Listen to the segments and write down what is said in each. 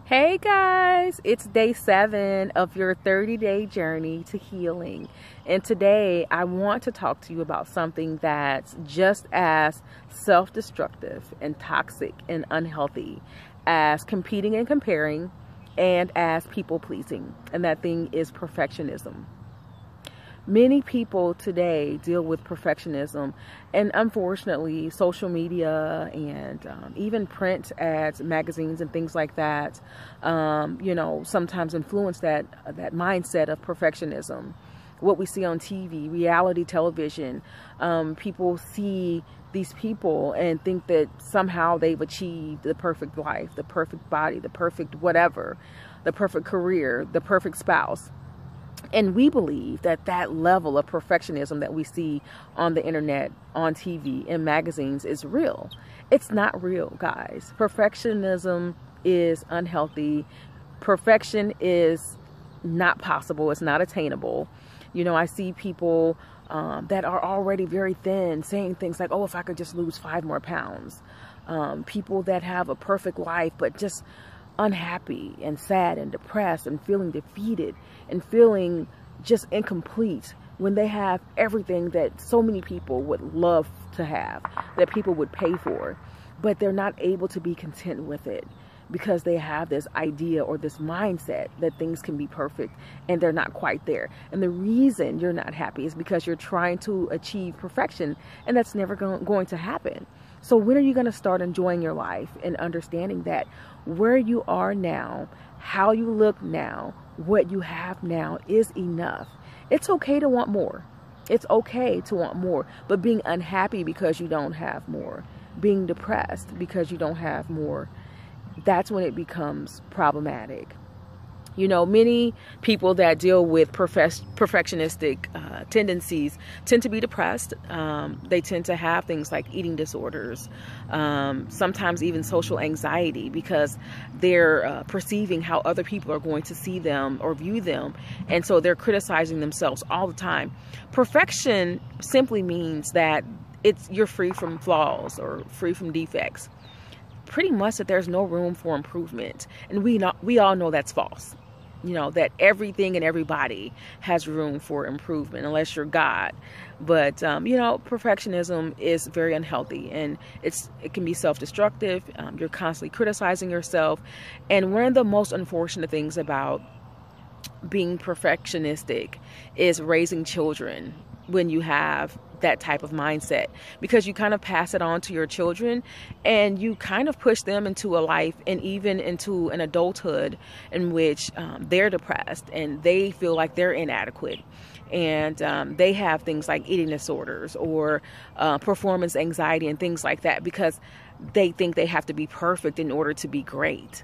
Hey guys, it's day 7 of your 30-day journey to healing. And today I want to talk to you about something that's just as self-destructive and toxic and unhealthy as competing and comparing and as people pleasing. And that thing is perfectionism. Many people today deal with perfectionism, and unfortunately social media and even print ads, magazines and things like that sometimes influence that mindset of perfectionism. What we see on TV, reality television, people see these people and think that somehow they've achieved the perfect life, the perfect body, the perfect whatever, the perfect career, the perfect spouse. And we believe that that level of perfectionism that we see on the internet, on TV, in magazines is real. It's not real, guys. Perfectionism is unhealthy. Perfection is not possible. It's not attainable. I see people that are already very thin saying things like, oh, if I could just lose 5 more pounds. People that have a perfect life but just unhappy and sad and depressed and feeling defeated and feeling just incomplete when they have everything that so many people would love to have, that people would pay for, but they're not able to be content with it because they have this idea or this mindset that things can be perfect and they're not quite there. And the reason you're not happy is because you're trying to achieve perfection, and that's never going to happen. So when are you going to start enjoying your life and understanding that where you are now, how you look now, what you have now is enough? It's okay to want more. It's okay to want more. But being unhappy because you don't have more, being depressed because you don't have more, that's when it becomes problematic. Many people that deal with perfectionistic tendencies tend to be depressed. They tend to have things like eating disorders, sometimes even social anxiety, because they're perceiving how other people are going to see them or view them. And so they're criticizing themselves all the time. Perfection simply means that you're free from flaws or free from defects. Pretty much that there's no room for improvement. And we all know that's false. That everything and everybody has room for improvement unless you're God. But, perfectionism is very unhealthy, and it can be self-destructive. You're constantly criticizing yourself. And one of the most unfortunate things about being perfectionistic is raising children when you have that type of mindset, because you kind of pass it on to your children and you kind of push them into a life and even into an adulthood in which they're depressed and they feel like they're inadequate, and they have things like eating disorders or performance anxiety and things like that because they think they have to be perfect in order to be great.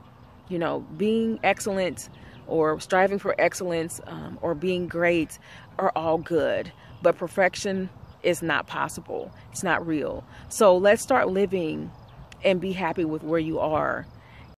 Being excellent or striving for excellence or being great are all good, but perfection is not possible. It's not real. So let's start living and be happy with where you are